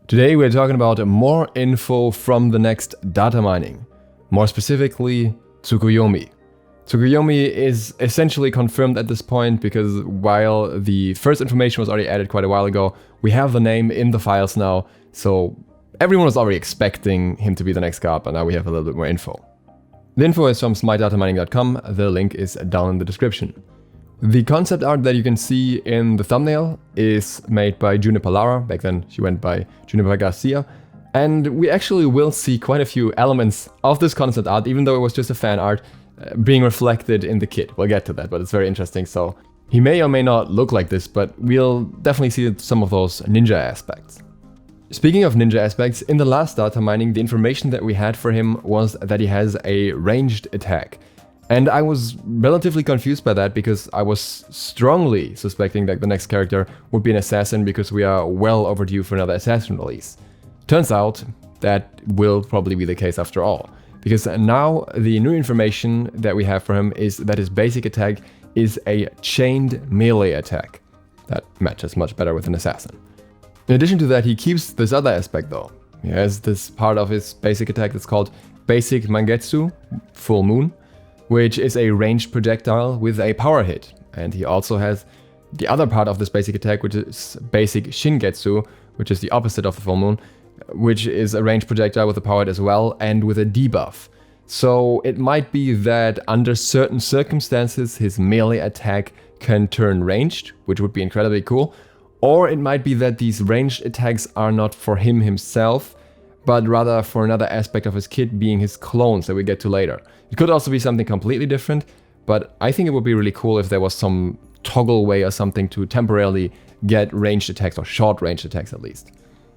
Today we're talking about more info from the next data mining, more specifically Tsukuyomi. Tsukuyomi is essentially confirmed at this point because while the first information was already added quite a while ago, we have the name in the files now, so everyone was already expecting him to be the next god, but now we have a little bit more info. The info is from SMITE.datamining.com, the link is down in the description. The concept art that you can see in the thumbnail is made by Juniper Lara, back then she went by Juniper Garcia, and we actually will see quite a few elements of this concept art, even though it was just a fan art, being reflected in the kit. We'll get to that, but it's very interesting. So he may or may not look like this, but we'll definitely see some of those ninja aspects. Speaking of ninja aspects, in the last data mining, the information that we had for him was that he has a ranged attack. And I was relatively confused by that because I was strongly suspecting that the next character would be an assassin because we are well overdue for another assassin release. Turns out that will probably be the case after all. Because now the new information that we have for him is that his basic attack is a chained melee attack. That matches much better with an assassin. In addition to that, he keeps this other aspect though. He has this part of his basic attack that's called Basic Mangetsu, Full Moon, which is a ranged projectile with a power hit. And he also has the other part of this basic attack, which is Basic Shingetsu, which is the opposite of the Full Moon, which is a ranged projectile with a power hit as well, and with a debuff. So it might be that under certain circumstances his melee attack can turn ranged, which would be incredibly cool. Or it might be that these ranged attacks are not for him himself, but rather for another aspect of his kit, being his clones that we get to later. It could also be something completely different, but I think it would be really cool if there was some toggle way or something to temporarily get ranged attacks, or short range attacks at least.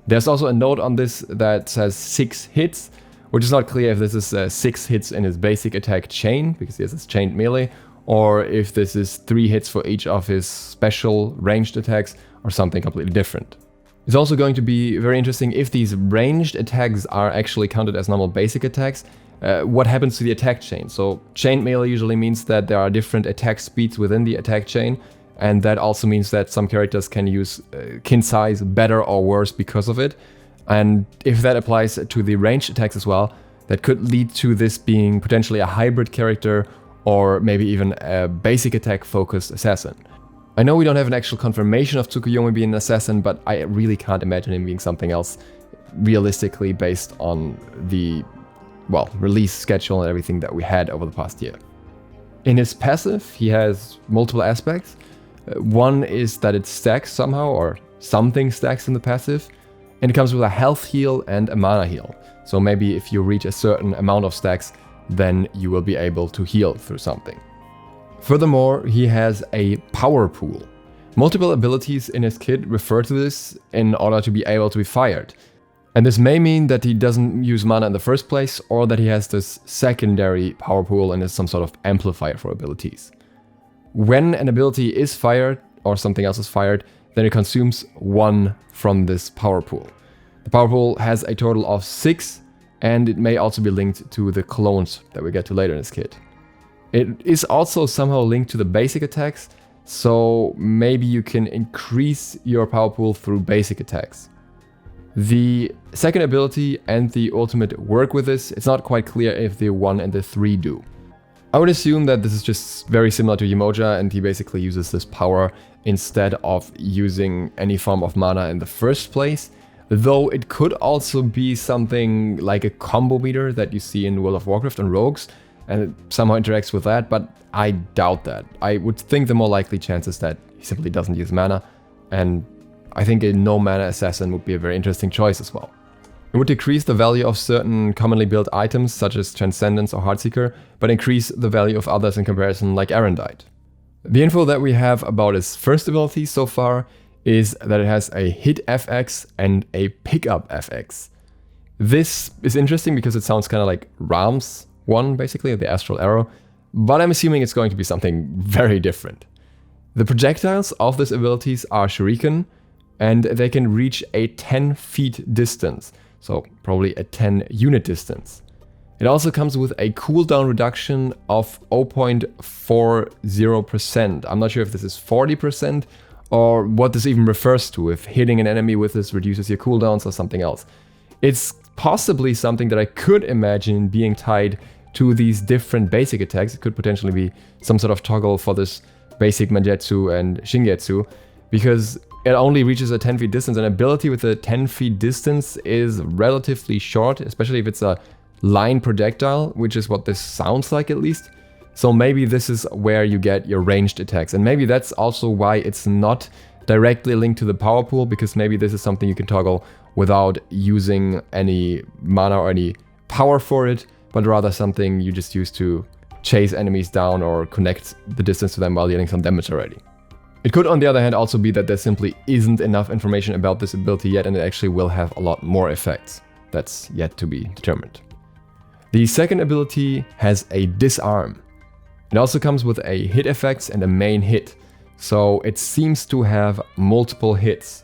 There's also a note on this that says 6 hits, which is not clear if this is 6 hits in his basic attack chain, because he has his chained melee, or if this is 3 hits for each of his special ranged attacks, or something completely different. It's also going to be very interesting if these ranged attacks are actually counted as normal basic attacks. What happens to the attack chain? So chained melee usually means that there are different attack speeds within the attack chain, and that also means that some characters can use kin size better or worse because of it. And if that applies to the ranged attacks as well, that could lead to this being potentially a hybrid character, or maybe even a basic attack focused assassin. I know we don't have an actual confirmation of Tsukuyomi being an assassin, but I really can't imagine him being something else realistically based on the, well, release schedule and everything that we had over the past year. In his passive, he has multiple aspects. One is that it stacks somehow, or something stacks in the passive, and it comes with a health heal and a mana heal. So maybe if you reach a certain amount of stacks, then you will be able to heal through something. Furthermore, he has a power pool. Multiple abilities in his kit refer to this in order to be able to be fired. And this may mean that he doesn't use mana in the first place, or that he has this secondary power pool and is some sort of amplifier for abilities. When an ability is fired, or something else is fired, then it consumes 1 from this power pool. The power pool has a total of 6, and it may also be linked to the clones that we get to later in his kit. It is also somehow linked to the basic attacks, so maybe you can increase your power pool through basic attacks. The second ability and the ultimate work with this. It's not quite clear if the 1 and the 3 do. I would assume that this is just very similar to Umoja, and he basically uses this power instead of using any form of mana in the first place, though it could also be something like a combo meter that you see in World of Warcraft on rogues, and it somehow interacts with that, but I doubt that. I would think the more likely chance is that he simply doesn't use mana, and I think a no mana assassin would be a very interesting choice as well. It would decrease the value of certain commonly built items such as Transcendence or Heartseeker, but increase the value of others in comparison, like Erendite. The info that we have about his first ability so far is that it has a hit FX and a pickup FX. This is interesting because it sounds kind of like Ram's one, basically, the Astral Arrow, but I'm assuming it's going to be something very different. The projectiles of these abilities are Shuriken, and they can reach a 10 feet distance, so probably a 10 unit distance. It also comes with a cooldown reduction of 0.40%. I'm not sure if this is 40% or what this even refers to, if hitting an enemy with this reduces your cooldowns or something else. It's possibly something that I could imagine being tied to these different basic attacks. It could potentially be some sort of toggle for this basic Mangetsu and Shingetsu, because it only reaches a 10 feet distance. An ability with a 10 feet distance is relatively short, especially if it's a line projectile, which is what this sounds like at least. So maybe this is where you get your ranged attacks, and maybe that's also why it's not directly linked to the power pool, because maybe this is something you can toggle without using any mana or any power for it, but rather something you just use to chase enemies down or connect the distance to them while dealing some damage already. It could, on the other hand, also be that there simply isn't enough information about this ability yet, and it actually will have a lot more effects. That's yet to be determined. The second ability has a disarm. It also comes with a hit effects and a main hit, so it seems to have multiple hits.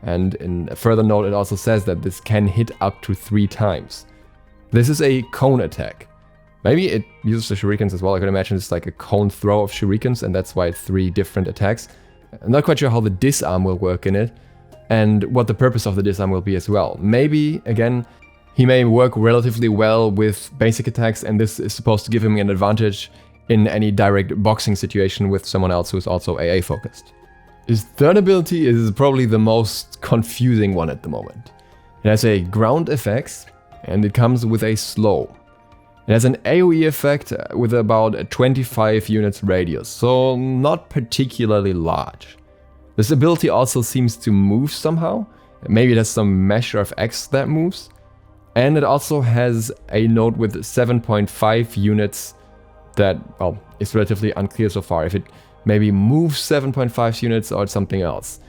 And in a further note, it also says that this can hit up to 3 times. This is a cone attack. Maybe it uses the Shurikens as well. I could imagine it's like a cone throw of Shurikens, and that's why it's 3 different attacks. I'm not quite sure how the disarm will work in it, and what the purpose of the disarm will be as well. Maybe, again, he may work relatively well with basic attacks, and this is supposed to give him an advantage in any direct boxing situation with someone else who is also AA focused. His third ability is probably the most confusing one at the moment. It has a ground effects, and it comes with a slow. It has an AoE effect with about 25 units radius, so not particularly large. This ability also seems to move somehow. Maybe it has some measure of X that moves. And it also has a node with 7.5 units that, well, is relatively unclear so far. If it maybe moves 7.5 units or it's something else.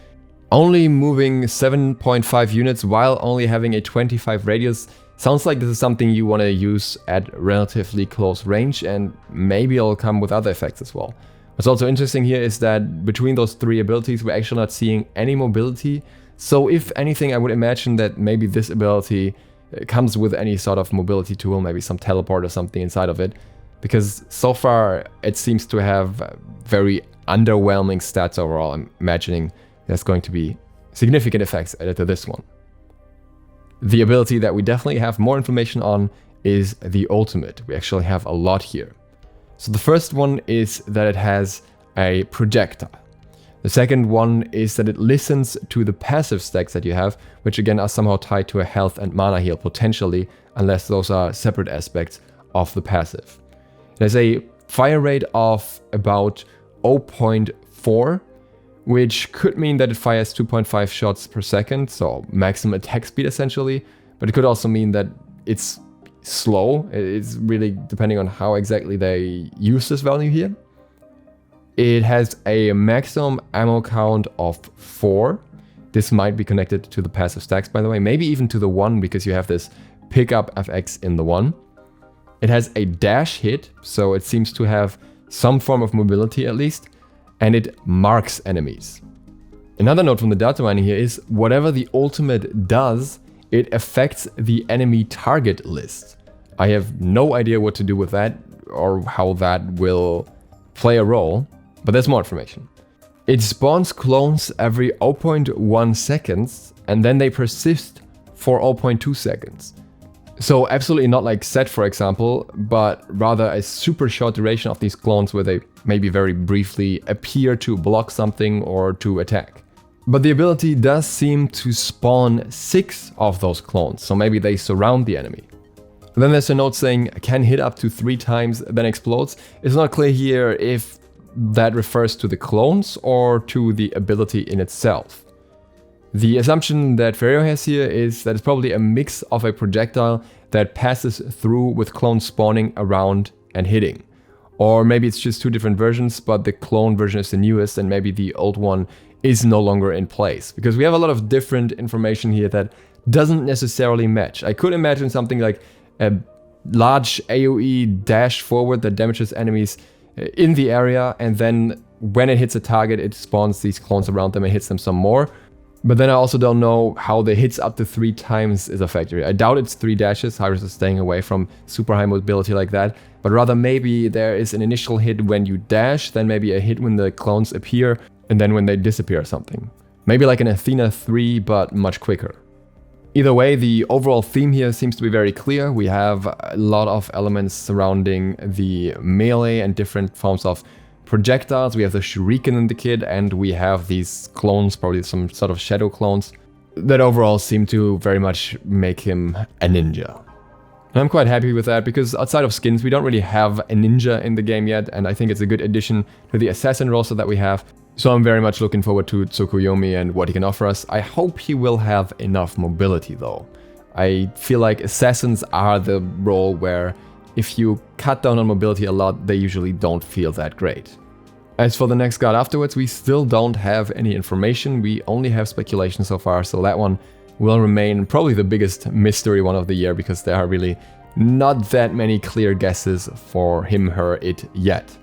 Only moving 7.5 units while only having a 25 radius sounds like this is something you want to use at relatively close range, and maybe it'll come with other effects as well. What's also interesting here is that between those 3 abilities, we're actually not seeing any mobility. So if anything, I would imagine that maybe this ability comes with any sort of mobility tool, maybe some teleport or something inside of it. Because so far, it seems to have very underwhelming stats overall. I'm imagining there's going to be significant effects added to this one. The ability that we definitely have more information on is the ultimate. We actually have a lot here. So the first one is that it has a projectile. The second one is that it listens to the passive stacks that you have, which again are somehow tied to a health and mana heal potentially, unless those are separate aspects of the passive. It has a fire rate of about 0.4, which could mean that it fires 2.5 shots per second, so maximum attack speed essentially, but it could also mean that it's slow. It's really depending on how exactly they use this value here. It has a maximum ammo count of 4. This might be connected to the passive stacks, by the way, maybe even to the 1, because you have this pickup FX in the 1. It has a dash hit, so it seems to have some form of mobility at least, and it marks enemies. Another note from the data mining here is whatever the ultimate does, it affects the enemy target list. I have no idea what to do with that or how that will play a role, but there's more information. It spawns clones every 0.1 seconds, and then they persist for 0.2 seconds. So absolutely not like Set, for example, but rather a super short duration of these clones where they maybe very briefly appear to block something or to attack. But the ability does seem to spawn 6 of those clones, so maybe they surround the enemy. Then there's a note saying can hit up to 3 times then explodes. It's not clear here if that refers to the clones or to the ability in itself. The assumption that Ferrero has here is that it's probably a mix of a projectile that passes through with clones spawning around and hitting. Or maybe it's just 2 different versions, but the clone version is the newest and maybe the old one is no longer in place. Because we have a lot of different information here that doesn't necessarily match. I could imagine something like a large AoE dash forward that damages enemies in the area, and then when it hits a target, it spawns these clones around them and hits them some more. But then I also don't know how the hits up to 3 times is a factor. I doubt it's 3 dashes. Hyrus is staying away from super high mobility like that. But rather maybe there is an initial hit when you dash, then maybe a hit when the clones appear, and then when they disappear or something. Maybe like an Athena 3, but much quicker. Either way, the overall theme here seems to be very clear. We have a lot of elements surrounding the melee and different forms of projectiles. We have the Shuriken in the kit, and we have these clones, probably some sort of shadow clones, that overall seem to very much make him a ninja. And I'm quite happy with that, because outside of skins, we don't really have a ninja in the game yet, and I think it's a good addition to the assassin roster that we have. So I'm very much looking forward to Tsukuyomi and what he can offer us. I hope he will have enough mobility though. I feel like assassins are the role where if you cut down on mobility a lot, they usually don't feel that great. As for the next god afterwards, we still don't have any information. We only have speculation so far, so that one will remain probably the biggest mystery one of the year, because there are really not that many clear guesses for him, her, it yet.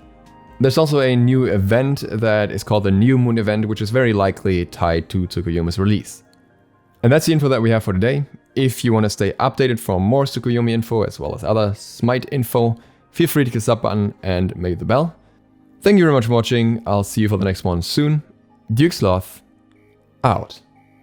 There's also a new event that is called the New Moon event, which is very likely tied to Tsukuyomi's release. And that's the info that we have for today. If you want to stay updated for more Tsukuyomi info as well as other SMITE info, feel free to click the sub button and maybe the bell. Thank you very much for watching. I'll see you for the next one soon. DukeSloth out.